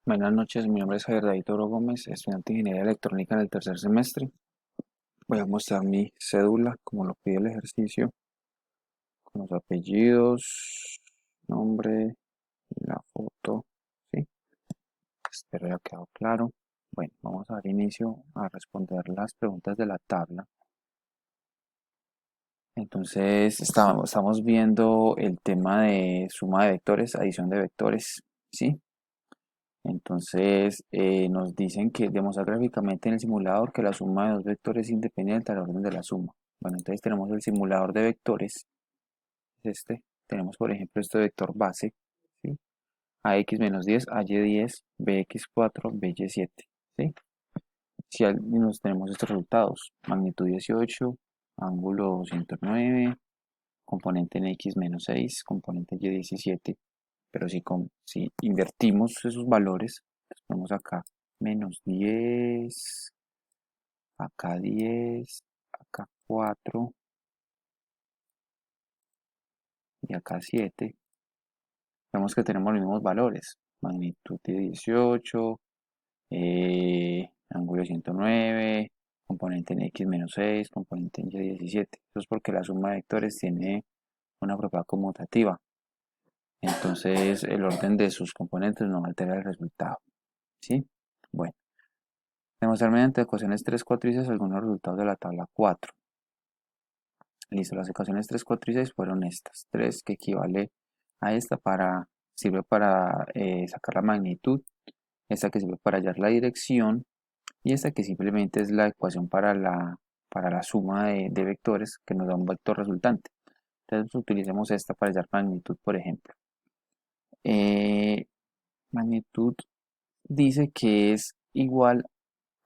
Buenas noches, mi nombre es Javier David Toro Gómez, estudiante de Ingeniería Electrónica en el tercer semestre. Voy a mostrar mi cédula, como lo pide el ejercicio, con los apellidos, nombre y la foto. ¿Sí? Espero haya quedado claro. Bueno, vamos a dar inicio a responder las preguntas de la tabla. Entonces, estamos viendo el tema de suma de vectores, adición de vectores, ¿sí? Entonces nos dicen que demostrar gráficamente en el simulador que la suma de dos vectores es independiente del orden de la suma. Bueno, entonces tenemos el simulador de vectores, es este. Tenemos por ejemplo este vector base, ¿sí? AX menos 10, AY 10, BX 4, BY 7, ¿sí? Si nos tenemos estos resultados, magnitud 18, ángulo 109, componente en X menos 6, componente en Y 17. Pero si invertimos esos valores, pues ponemos acá menos 10, acá 10, acá 4 y acá 7, vemos que tenemos los mismos valores. Magnitud de 18, ángulo 109, componente en X menos 6, componente en Y 17. Eso es porque la suma de vectores tiene una propiedad conmutativa. Entonces el orden de sus componentes no altera el resultado. ¿Sí? Bueno. Demostrar mediante ecuaciones 3, 4 y 6 algunos resultados de la tabla 4. Listo, las ecuaciones 3, 4 y 6 fueron estas. 3 que equivale a esta sirve para sacar la magnitud, esta que sirve para hallar la dirección y esta que simplemente es la ecuación para la suma de vectores que nos da un vector resultante. Entonces utilicemos esta para hallar magnitud, por ejemplo. Eh, Magnitud dice que es igual.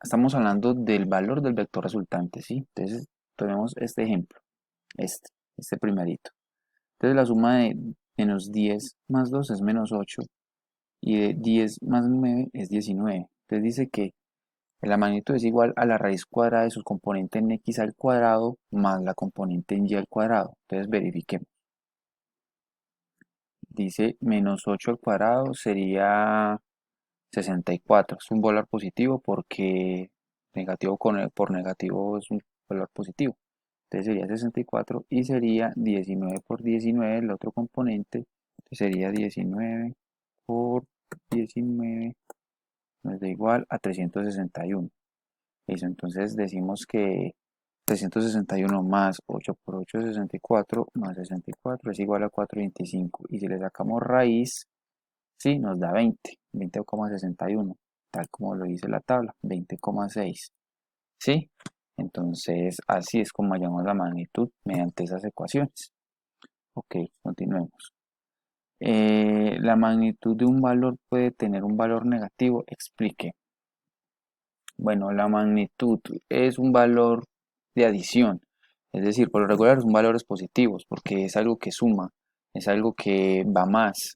Estamos hablando del valor del vector resultante, ¿sí? Entonces, tenemos este ejemplo, este primerito. Entonces, la suma de menos 10 más 2 es menos 8 y de 10 más 9 es 19. Entonces, dice que la magnitud es igual a la raíz cuadrada de su componente en x al cuadrado más la componente en y al cuadrado. Entonces, verifiquemos. Dice menos 8 al cuadrado sería 64. Es un valor positivo porque negativo por negativo es un valor positivo. Entonces sería 64 y sería 19 por 19, el otro componente. Entonces sería 19 por 19 nos da igual a 361. Eso, entonces decimos que 361 más 8 por 8 es 64, más 64 es igual a 425. Y si le sacamos raíz, sí, nos da 20,61, tal como lo dice la tabla, 20,6. ¿Sí? Entonces, así es como hallamos la magnitud mediante esas ecuaciones. Ok, continuemos. La magnitud de un valor puede tener un valor negativo. Explique. Bueno, la magnitud es un valor de adición. Es decir, por lo regular son valores positivos porque es algo que suma, es algo que va más.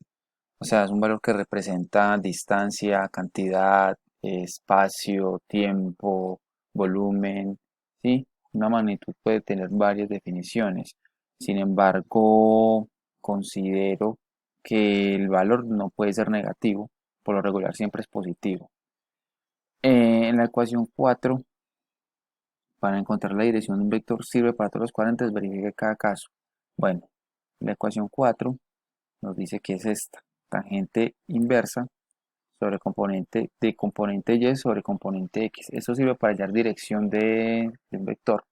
O sea, es un valor que representa distancia, cantidad, espacio, tiempo, volumen, ¿sí? Una magnitud puede tener varias definiciones. Sin embargo, considero que el valor no puede ser negativo, por lo regular siempre es positivo. En la ecuación 4, para encontrar la dirección de un vector sirve para todos los cuadrantes, verifique cada caso. Bueno, la ecuación 4 nos dice que es esta, tangente inversa sobre componente y sobre componente x. Eso sirve para hallar dirección de un vector.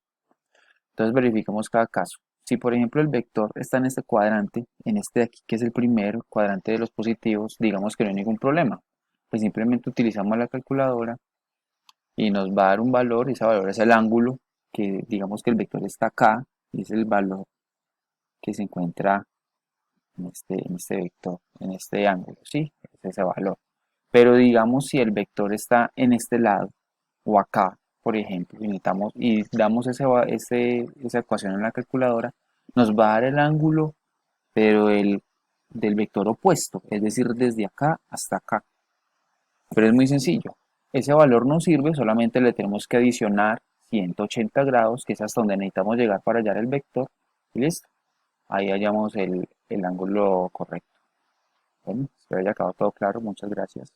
Entonces verificamos cada caso. Si por ejemplo el vector está en este cuadrante, en este de aquí que es el primer cuadrante de los positivos, digamos que no hay ningún problema. Pues simplemente utilizamos la calculadora y nos va a dar un valor, y ese valor es el ángulo, que digamos que el vector está acá, y es el valor que se encuentra en este vector, en este ángulo, ¿sí? Es ese valor. Pero digamos si el vector está en este lado o acá, por ejemplo, y damos esa ecuación en la calculadora, nos va a dar el ángulo, pero del vector opuesto, es decir, desde acá hasta acá. Pero es muy sencillo. Ese valor no sirve, solamente le tenemos que adicionar 180 grados, que es hasta donde necesitamos llegar para hallar el vector, y listo. Ahí hallamos el ángulo correcto. Bueno, espero haya quedado todo claro. Muchas gracias.